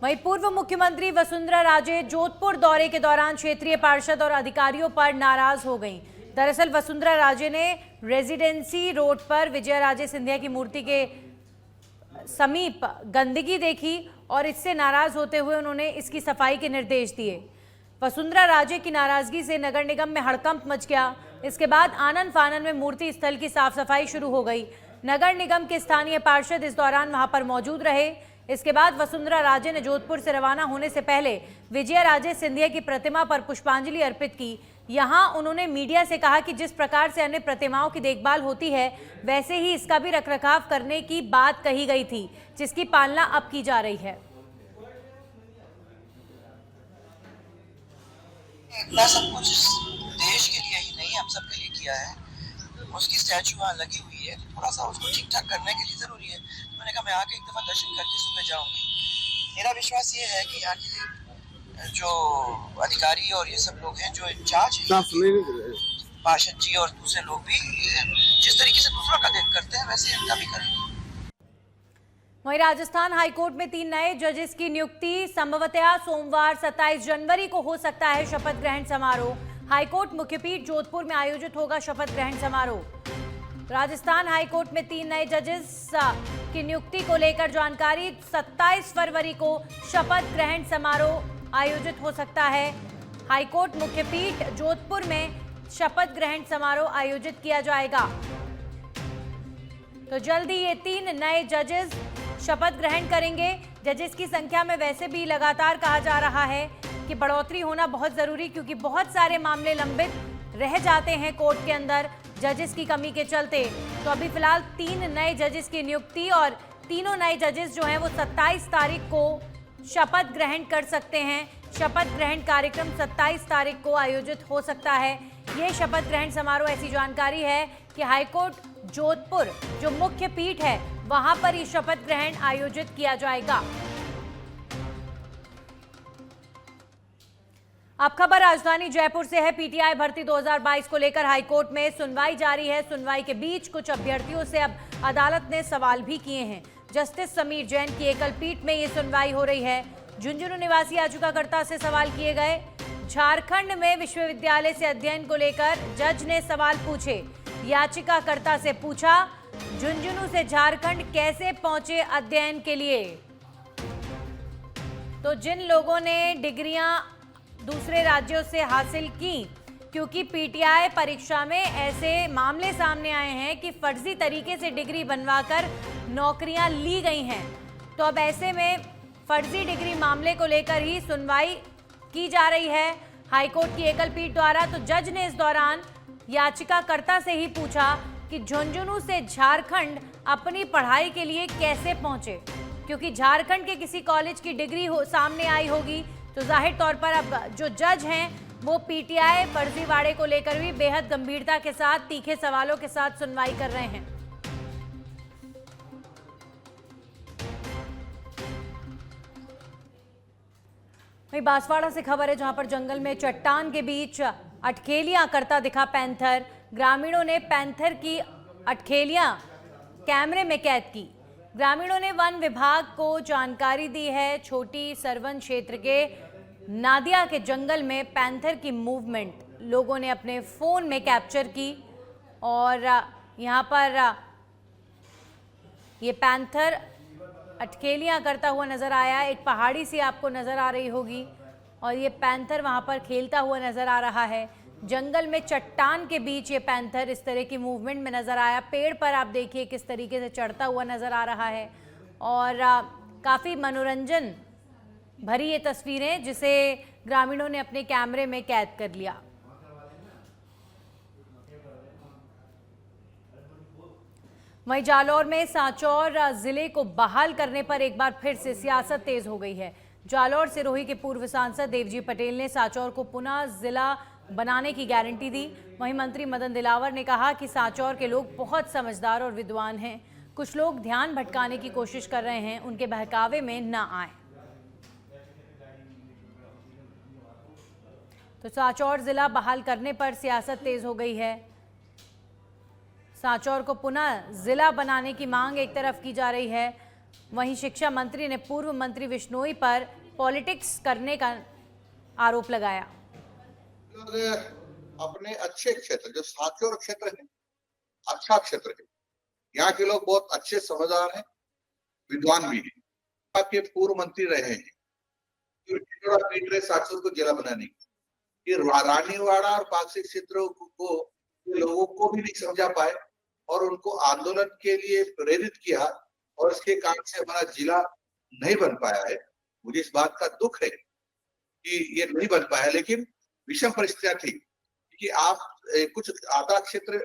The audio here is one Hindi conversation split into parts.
वहीं पूर्व मुख्यमंत्री वसुंधरा राजे जोधपुर दौरे के दौरान क्षेत्रीय पार्षद और अधिकारियों पर नाराज हो गईं। दरअसल वसुंधरा राजे ने रेजिडेंसी रोड पर विजयाराजे सिंधिया की मूर्ति के समीप गंदगी देखी और इससे नाराज होते हुए उन्होंने इसकी सफाई के निर्देश दिए। वसुंधरा राजे की नाराजगी से नगर निगम में हड़कंप मच गया। इसके बाद आनन फानन में मूर्ति स्थल की साफ सफाई शुरू हो गई। नगर निगम के स्थानीय पार्षद इस दौरान वहां पर मौजूद रहे। इसके बाद वसुंधरा राजे ने जोधपुर से रवाना होने से पहले विजयाराजे सिंधिया की प्रतिमा पर पुष्पांजलि अर्पित की। यहां उन्होंने मीडिया से कहा कि जिस प्रकार से अन्य प्रतिमाओं की देखभाल होती है वैसे ही इसका भी रखरखाव करने की बात कही गई थी, जिसकी पालना अब की जा रही है। इतना सब कुछ देश के लिए ही नहीं, हम सब के लिए किया है। उसकी स्टैचू वहाँ लगी हुई है, थोड़ा सा उसको ठीक ठाक करने के लिए जरूरी है। मैंने कहा मैं आके एक दफा दर्शन करके सुबह जाऊंगी। मेरा विश्वास ये है कि यहाँ के जो अधिकारी और ये सब लोग हैं जो इंचार्ज हैं, पार्षद जी और दूसरे लोग भी जिस तरीके से दूसरों का देख करते हैं वैसे इनका भी करेंगे। वहीं राजस्थान हाईकोर्ट में 3 नए जजेस की नियुक्ति। संभवतः सोमवार 27 जनवरी को हो सकता है शपथ ग्रहण समारोह। हाईकोर्ट मुख्यपीठ जोधपुर में आयोजित होगा शपथ ग्रहण समारोह। राजस्थान हाईकोर्ट में 3 नए जजेस की नियुक्ति को लेकर जानकारी। 27 फरवरी को शपथ ग्रहण समारोह आयोजित हो सकता है। हाईकोर्ट मुख्यपीठ जोधपुर में शपथ ग्रहण समारोह आयोजित किया जाएगा। तो जल्दी ये 3 नए जजेस शपथ ग्रहण करेंगे। जजेस की संख्या में वैसे भी लगातार कहा जा रहा है कि बढ़ोतरी होना बहुत जरूरी, क्योंकि बहुत सारे मामले लंबित रह जाते हैं कोर्ट के अंदर जजेस की कमी के चलते। तो अभी फिलहाल 3 नए जजेस की नियुक्ति और तीनों नए जजेस जो हैं वो 27 तारीख को शपथ ग्रहण कर सकते हैं। शपथ ग्रहण कार्यक्रम 27 तारीख को आयोजित हो सकता है। ये शपथ ग्रहण समारोह ऐसी जानकारी है कि हाईकोर्ट जोधपुर जो मुख्य पीठ है वहां पर ये शपथ ग्रहण आयोजित किया जाएगा। अब खबर राजधानी जयपुर से है। पीटीआई भर्ती 2022 को लेकर हाईकोर्ट में सुनवाई जारी है। सुनवाई के बीच कुछ अभ्यर्थियों से अब अदालत ने सवाल भी किए हैं। जस्टिस समीर जैन की एकल पीठ में ये सुनवाई हो रही है। झुंझुनू निवासी याचिकाकर्ता से सवाल किए गए। झारखंड में विश्वविद्यालय से अध्ययन को लेकर जज ने सवाल पूछे। याचिकाकर्ता से पूछा, झुंझुनू से झारखंड कैसे पहुंचे अध्ययन के लिए। तो जिन लोगों ने डिग्रियां दूसरे राज्यों से हासिल की, क्योंकि पीटीआई परीक्षा में ऐसे मामले सामने आए हैं कि फर्जी तरीके से डिग्री बनवाकर नौकरियां ली गई हैं। तो अब ऐसे में फर्जी डिग्री मामले को लेकर ही सुनवाई की जा रही है हाईकोर्ट की एकल पीठ द्वारा। तो जज ने इस दौरान याचिकाकर्ता से ही पूछा कि झुंझुनू से झारखंड अपनी पढ़ाई के लिए कैसे पहुंचे, क्योंकि झारखंड के किसी कॉलेज की डिग्री सामने आई होगी। तो जाहिर तौर पर अब जो जज हैं वो पीटीआई फर्जीवाड़े को लेकर भी बेहद गंभीरता के साथ, तीखे सवालों के साथ सुनवाई कर रहे हैं। वहीं बांसवाड़ा से खबर है, जहां पर जंगल में चट्टान के बीच अटखेलियां करता दिखा पैंथर। ग्रामीणों ने पैंथर की अटखेलियां कैमरे में कैद की। ग्रामीणों ने वन विभाग को जानकारी दी है। छोटी सरवन क्षेत्र के नादिया के जंगल में पैंथर की मूवमेंट लोगों ने अपने फोन में कैप्चर की और यहां पर ये पैंथर अटखेलियां करता हुआ नजर आया। एक पहाड़ी सी आपको नजर आ रही होगी और ये पैंथर वहां पर खेलता हुआ नजर आ रहा है। जंगल में चट्टान के बीच ये पैंथर इस तरह की मूवमेंट में नजर आया। पेड़ पर आप देखिए किस तरीके से चढ़ता हुआ नजर आ रहा है और काफी मनोरंजन भरी ये तस्वीरें, जिसे ग्रामीणों ने अपने कैमरे में कैद कर लिया। वहीं जालौर में सांचौर जिले को बहाल करने पर एक बार फिर से सियासत तेज हो गई है। जालौर सिरोही के पूर्व सांसद देवजी पटेल ने सांचौर को पुनः जिला बनाने की गारंटी दी। वहीं मंत्री मदन दिलावर ने कहा कि सांचौर के लोग बहुत समझदार और विद्वान हैं। कुछ लोग ध्यान भटकाने की कोशिश कर रहे हैं, उनके बहकावे में न आए। तो सांचौर जिला बहाल करने पर सियासत तेज हो गई है। सांचौर को पुनः जिला बनाने की मांग एक तरफ की जा रही है, वहीं शिक्षा मंत्री ने पूर्व मंत्री विश्नोई पर पॉलिटिक्स करने का आरोप लगाया। लोग अपने अच्छे क्षेत्र जो साक्षर क्षेत्र है, अच्छा क्षेत्र है, यहाँ के लोग बहुत अच्छे समझदार हैं, विद्वान भी हैं। आपके पूर्व मंत्री रहे हैं, पीट रहे साक्षर को जिला बनाने की। ये रानीवाड़ा और पाकसी क्षेत्रों को लोगों को भी नहीं समझा पाए और उनको आंदोलन के लिए प्रेरित किया और इसके कारण से हमारा जिला नहीं बन पाया है। मुझे इस बात का दुख है कि ये नहीं बन पाया, लेकिन विषम परिस्थितियां थी कि आप कुछ आधा क्षेत्र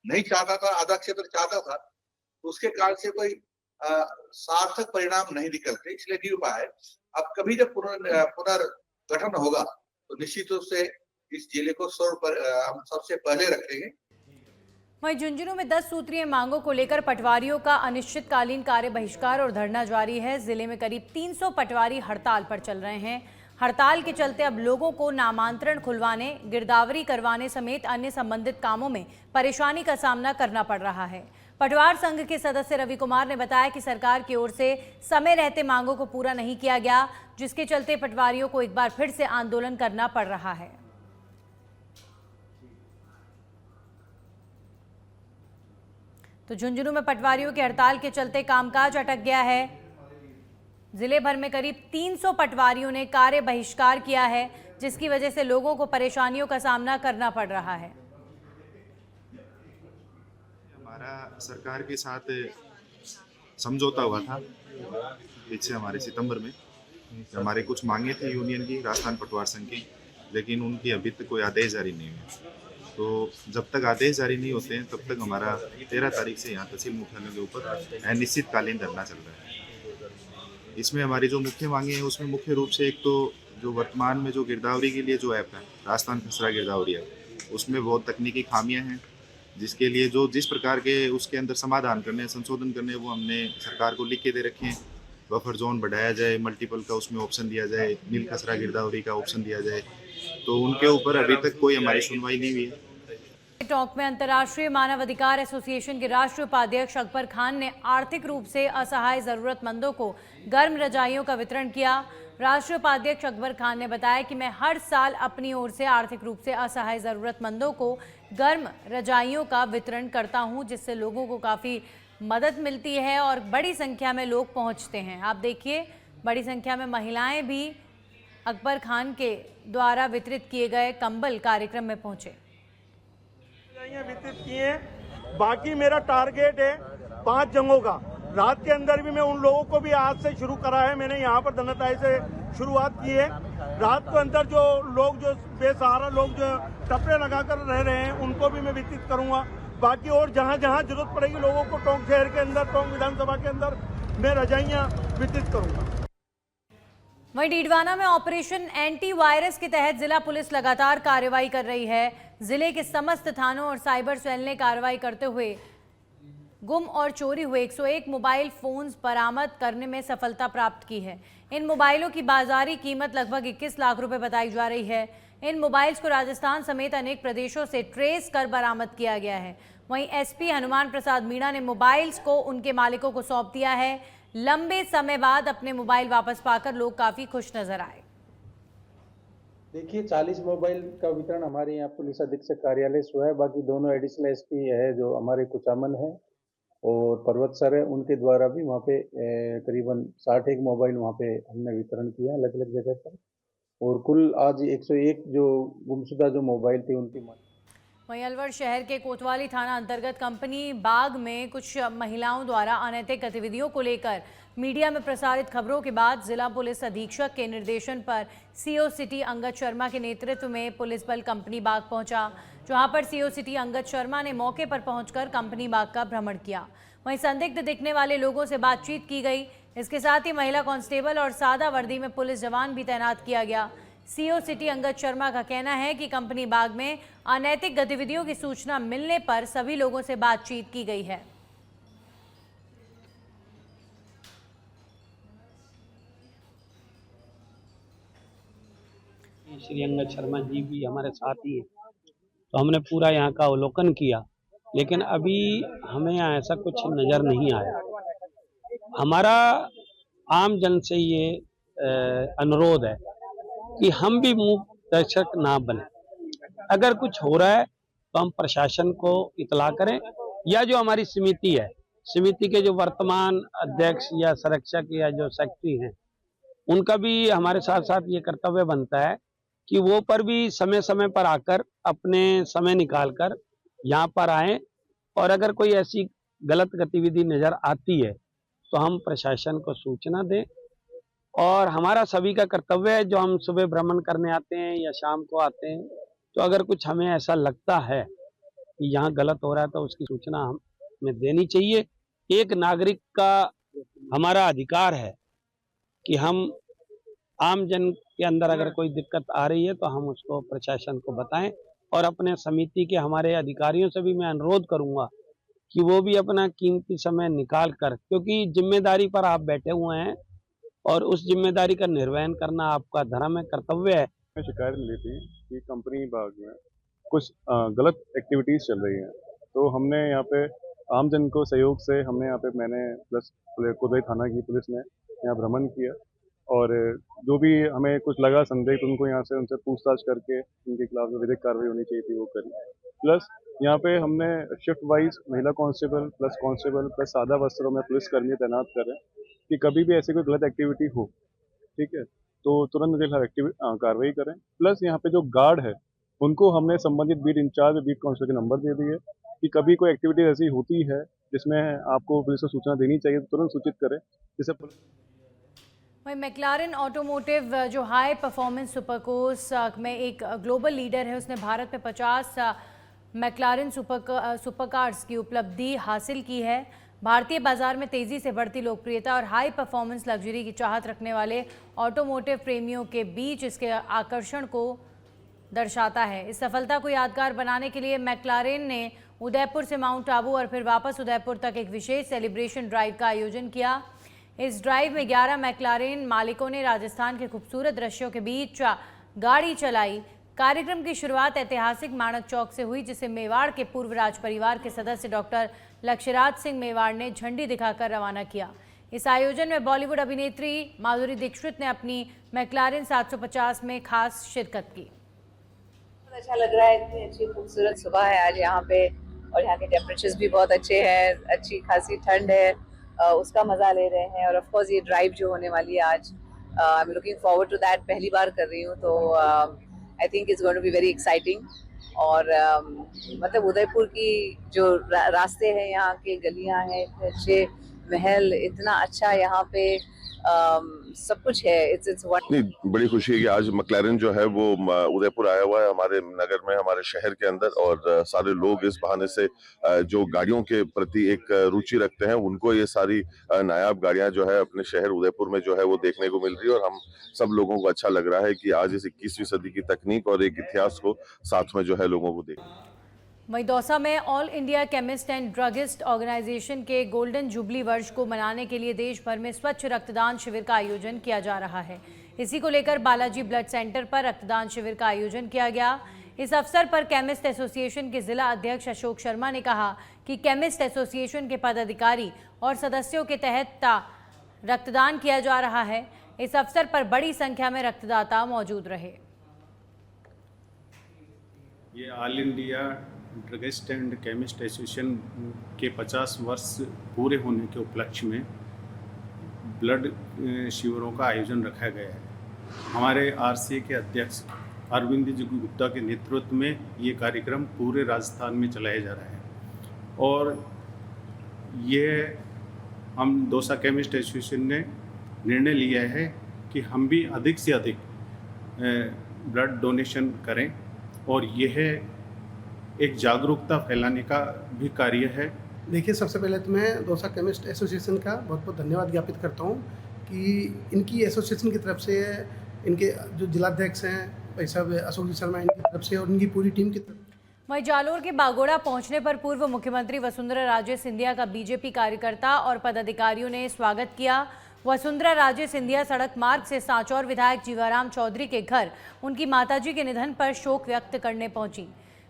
नहीं चाहता था, आधा क्षेत्र चाहता था, तो उसके कारण से कोई सार्थक परिणाम नहीं निकलते, इसलिए नहीं हुआ है। अब कभी जब पुनर्गठन होगा तो निश्चित रूप से इस जिले को सर्व पर हम सबसे पहले रखेंगे। वहीं झुंझुनू में 10 सूत्रीय मांगों को लेकर पटवारियों का अनिश्चितकालीन कार्य बहिष्कार और धरना जारी है। जिले में करीब 300 पटवारी हड़ताल पर चल रहे हैं। हड़ताल के चलते अब लोगों को नामांतरण खुलवाने, गिरदावरी करवाने समेत अन्य संबंधित कामों में परेशानी का सामना करना पड़ रहा है। पटवार संघ के सदस्य रवि कुमार ने बताया कि सरकार की ओर से समय रहते मांगों को पूरा नहीं किया गया, जिसके चलते पटवारियों को एक बार फिर से आंदोलन करना पड़ रहा है। तो झुंझुनू में पटवारियों की हड़ताल के चलते कामकाज अटक गया है। जिले भर में करीब 300 पटवारियों ने कार्य बहिष्कार किया है, जिसकी वजह से लोगों को परेशानियों का सामना करना पड़ रहा है। हमारा सरकार के साथ समझौता हुआ था पीछे हमारे सितंबर में। हमारे कुछ मांगे थे यूनियन की, राजस्थान पटवार संघ की, लेकिन उनकी अभी तक कोई आदेश जारी नहीं हुआ। तो जब तक आदेश जारी नहीं होते हैं तब तक हमारा 13 तारीख से यहाँ तहसील मुख्यालय के ऊपर अनिश्चितकालीन धरना चल रहा है। इसमें हमारी जो मुख्य मांगे हैं उसमें मुख्य रूप से एक तो जो वर्तमान में जो गिरदावरी के लिए जो ऐप है, राजस्थान खसरा गिरदावरी ऐप, उसमें बहुत तकनीकी खामियां हैं, जिसके लिए जो जिस प्रकार के उसके अंदर समाधान करने, संशोधन करने, वो हमने सरकार को लिख के दे रखे हैं। बफर जोन बढ़ाया जाए, मल्टीपल का उसमें ऑप्शन दिया जाए, नील खसरा गिरदावरी का ऑप्शन दिया जाए, तो उनके ऊपर अभी तक कोई हमारी सुनवाई नहीं हुई है। टॉक में अंतर्राष्ट्रीय मानव अधिकार एसोसिएशन के राष्ट्रीय उपाध्यक्ष अकबर खान ने आर्थिक रूप से असहाय जरूरतमंदों को गर्म रजाइयों का वितरण किया। राष्ट्रीय उपाध्यक्ष अकबर खान ने बताया कि मैं हर साल अपनी ओर से आर्थिक रूप से असहाय जरूरतमंदों को गर्म रजाइयों का वितरण करता हूं, जिससे लोगों को काफ़ी मदद मिलती है और बड़ी संख्या में लोग पहुंचते हैं। आप देखिए, बड़ी संख्या में महिलाएं भी अकबर खान के द्वारा वितरित किए गए कंबल कार्यक्रम में पहुंचे। वितरित किए। बाकी मेरा टारगेट है 5 जगहों का। रात के अंदर भी मैं उन लोगों को भी आज से शुरू करा है। मैंने यहाँ पर धनताई से शुरुआत की है। रात के अंदर जो लोग, जो बेसहारा लोग जो टपरे लगाकर रह रहे हैं, उनको भी मैं वितरित करूंगा। बाकी और जहाँ जहाँ जरूरत पड़ेगी लोगों को टोंक शहर के अंदर, टोंक विधानसभा के अंदर मैं रजाइयाँ वितरित करूंगा। वहीं डीडवाना में ऑपरेशन एंटी वायरस के तहत जिला पुलिस लगातार कार्रवाई कर रही है। जिले के समस्त थानों और साइबर सेल ने कार्रवाई करते हुए गुम और चोरी हुए 101 मोबाइल फोन्स बरामद करने में सफलता प्राप्त की है। इन मोबाइलों की बाजारी कीमत लगभग 21 लाख रुपए बताई जा रही है। इन मोबाइल्स को राजस्थान समेत अनेक प्रदेशों से ट्रेस कर बरामद किया गया है। वहीं एसपी हनुमान प्रसाद मीणा ने मोबाइल्स को उनके मालिकों को सौंप दिया है। लंबे समय बाद अपने मोबाइल वापस पाकर लोग काफी खुश नजर आए। देखिए, 40 मोबाइल का वितरण हमारे यहाँ पुलिस अधीक्षक कार्यालय से हुआ है। बाकी दोनों एडिशनल एसपी है जो हमारे कुचामन है और पर्वत सर है, उनके द्वारा भी वहाँ पे करीबन 61 मोबाइल वहाँ पे हमने वितरण किया अलग अलग जगह पर। और कुल आज 101 जो गुमशुदा जो मोबाइल थे उनकी। वहीं अलवर शहर के कोतवाली थाना अंतर्गत कंपनी बाग में कुछ महिलाओं द्वारा अनैतिक गतिविधियों को लेकर मीडिया में प्रसारित खबरों के बाद जिला पुलिस अधीक्षक के निर्देशन पर सीओ सिटी अंगद शर्मा के नेतृत्व में पुलिस बल कंपनी बाग पहुंचा, जहां पर सीओ सिटी अंगद शर्मा ने मौके पर पहुंचकर कंपनी बाग का भ्रमण किया। वहीं संदिग्ध दिखने वाले लोगों से बातचीत की गई। इसके साथ ही महिला कांस्टेबल और सादा वर्दी में पुलिस जवान भी तैनात किया गया। सीओ सिटी अंगद शर्मा का कहना है कि कंपनी बाग में अनैतिक गतिविधियों की सूचना मिलने पर सभी लोगों से बातचीत की गई है। श्री अंगद शर्मा जी भी हमारे साथ ही है, तो हमने पूरा यहाँ का अवलोकन किया, लेकिन अभी हमें यहाँ ऐसा कुछ नज़र नहीं आया। हमारा आम जन से ये अनुरोध है कि हम भी मूक दर्शक ना बने। अगर कुछ हो रहा है तो हम प्रशासन को इतला करें, या जो हमारी समिति है, समिति के जो वर्तमान अध्यक्ष या संरक्षक या जो सेक्रेटरी हैं, उनका भी हमारे साथ साथ ये कर्तव्य बनता है कि वो पर भी समय समय पर आकर अपने समय निकालकर यहाँ पर आएं, और अगर कोई ऐसी गलत गतिविधि नज़र आती है तो हम प्रशासन को सूचना दें। और हमारा सभी का कर्तव्य है, जो हम सुबह भ्रमण करने आते हैं या शाम को आते हैं, तो अगर कुछ हमें ऐसा लगता है कि यहाँ गलत हो रहा है तो उसकी सूचना हमें देनी चाहिए। एक नागरिक का हमारा अधिकार है कि हम आम जन के अंदर अगर कोई दिक्कत आ रही है तो हम उसको प्रशासन को बताएं। और अपने समिति के हमारे अधिकारियों से भी मैं अनुरोध करूंगा कि वो भी अपना कीमती समय निकाल कर, क्योंकि जिम्मेदारी पर आप बैठे हुए हैं और उस जिम्मेदारी का निर्वहन करना आपका धर्म है, कर्तव्य है। में शिकायत मिली थी कि कंपनी बाग में कुछ गलत एक्टिविटीज़ चल रही हैं, तो हमने यहाँ पे आमजन को सहयोग से हमने यहाँ पे मैंने प्लस कोतवाली थाना की पुलिस ने यहाँ भ्रमण किया, और जो भी हमें कुछ लगा संदेह तो उनको यहाँ से उनसे पूछताछ करके उनके खिलाफ जो विधिक कार्रवाई होनी चाहिए थी वो करी। प्लस यहाँ पे हमने शिफ्ट वाइज महिला कांस्टेबल प्लस सादा वस्त्रों में पुलिसकर्मी तैनात कर रहे हैं कि कभी भी ऐसी कोई गलत एक्टिविटी हो, ठीक है, तो तुरंत उनके खिलाफ कार्रवाई करें। प्लस यहाँ पे जो गार्ड है उनको हमने संबंधित बीट इंचार्ज बीट कांस्टेबल के नंबर दे दिए कि कभी कोई एक्टिविटी ऐसी होती है जिसमें आपको पुलिस को सूचना देनी चाहिए तो तुरंत सूचित करें, जिससे वहीं मैक्लारेन ऑटोमोटिव जो हाई परफॉर्मेंस सुपरकोर्स में एक ग्लोबल लीडर है, उसने भारत में 50 मैक्लारेन सुपरकार्स की उपलब्धि हासिल की है। भारतीय बाजार में तेजी से बढ़ती लोकप्रियता और हाई परफॉर्मेंस लग्जरी की चाहत रखने वाले ऑटोमोटिव प्रेमियों के बीच इसके आकर्षण को दर्शाता है। इस सफलता को यादगार बनाने के लिए मैक्लारेन ने उदयपुर से माउंट आबू और फिर वापस उदयपुर तक एक विशेष सेलिब्रेशन ड्राइव का आयोजन किया। इस ड्राइव में 11 मैक्लारेन मालिकों ने राजस्थान के खूबसूरत दृश्यों के बीच गाड़ी चलाई। कार्यक्रम की शुरुआत ऐतिहासिक माणक चौक से हुई, जिसे मेवाड़ के पूर्व राज परिवार के सदस्य डॉक्टर लक्ष्यराज सिंह मेवाड़ ने झंडी दिखाकर रवाना किया। इस आयोजन में बॉलीवुड अभिनेत्री माधुरी दीक्षित ने अपनी मैक्लारेन 750 में खास शिरकत की। बहुत अच्छा लग रहा है, इतनी अच्छी खूबसूरत सुबह है आज यहाँ पे, और यहाँ के टेम्परेचर्स भी बहुत अच्छे हैं, अच्छी खासी ठंड है, उसका मजा ले रहे हैं। और ऑफ कोर्स ये ड्राइव जो होने वाली है आज, I am looking forward to that. पहली बार कर रही हूँ तो I think it's going to be very exciting. और मतलब उदयपुर की जो रास्ते हैं, यहाँ के गलियाँ हैं, इतने अच्छे महल, इतना अच्छा यहाँ पे सब कुछ है। इट्स बड़ी खुशी है कि आज मैक्लारेन जो है वो उदयपुर आया हुआ है, हमारे नगर में, हमारे शहर के अंदर। और सारे लोग इस बहाने से जो गाड़ियों के प्रति एक रुचि रखते हैं, उनको ये सारी नायाब गाड़ियां जो है अपने शहर उदयपुर में जो है वो देखने को मिल रही है। और हम सब लोगों को अच्छा लग रहा है कि आज इस 21वीं सदी की तकनीक और एक इतिहास को साथ में जो है लोगों को देख। वहीं दौसा में all India chemist and druggist organisation के गोल्डन जुबली वर्ष को मनाने के लिए देश भर में स्वच्छ रक्तदान शिविर का आयोजन किया जा रहा है। इसी को लेकर बालाजी ब्लड सेंटर पर रक्तदान शिविर का आयोजन किया गया। इस अवसर पर केमिस्ट एसोसिएशन के जिला अध्यक्ष अशोक शर्मा ने कहा कि केमिस्ट एसोसिएशन के पदाधिकारी और सदस्यों के तहत रक्तदान किया जा रहा है। इस अवसर पर बड़ी संख्या में रक्तदाता मौजूद रहे। ये all India druggist and chemist association के 50 वर्ष पूरे होने के उपलक्ष्य में ब्लड शिविरों का आयोजन रखा गया है। हमारे आरसीए के अध्यक्ष अरविंद जी गुप्ता के नेतृत्व में ये कार्यक्रम पूरे राजस्थान में चलाया जा रहा है। और ये हम दौसा केमिस्ट एसोसिएशन ने निर्णय लिया है कि हम भी अधिक से अधिक ब्लड डोनेशन करें, और यह एक जागरूकता फैलाने का भी कार्य है। देखिए, सबसे पहले तो मैं दौसा केमिस्ट एसोसिएशन का बहुत बहुत धन्यवाद ज्ञापित करता हूँ कि इनकी एसोसिएशन की तरफ से, इनके जो जिलाध्यक्ष हैं भाई साहब अशोक जी शर्मा, इनकी तरफ से और इनकी पूरी टीम की तरफ। वहीं जालोर के बागोड़ा पहुंचने पर पूर्व मुख्यमंत्री वसुंधरा राजे सिंधिया का बीजेपी कार्यकर्ता और पदाधिकारियों ने स्वागत किया। वसुंधरा राजे सिंधिया सड़क मार्ग से सांचौर विधायक जीवाराम चौधरी के घर उनकी माताजी के निधन पर शोक व्यक्त करने पहुंची।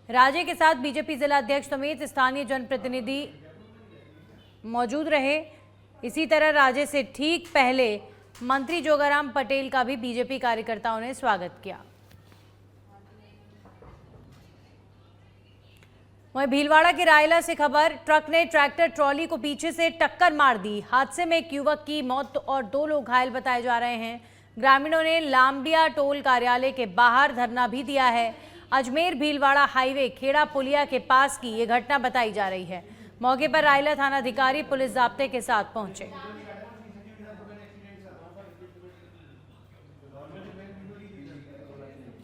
राजे के साथ बीजेपी जिला अध्यक्ष समेत स्थानीय जनप्रतिनिधि मौजूद रहे। इसी तरह राजे से ठीक पहले मंत्री जोगाराम पटेल का भी बीजेपी कार्यकर्ताओं ने स्वागत किया। वहीं भीलवाड़ा के रायला से खबर, ट्रक ने ट्रैक्टर ट्रॉली को पीछे से टक्कर मार दी। हादसे में एक युवक की मौत और 2 लोग घायल बताए जा रहे हैं। ग्रामीणों ने लांबिया टोल कार्यालय के बाहर धरना भी दिया है। अजमेर भीलवाड़ा हाईवे खेड़ा पुलिया के पास की ये घटना बताई जा रही है। मौके पर रायला थानाधिकारी पुलिस जाब्ते के साथ पहुंचे।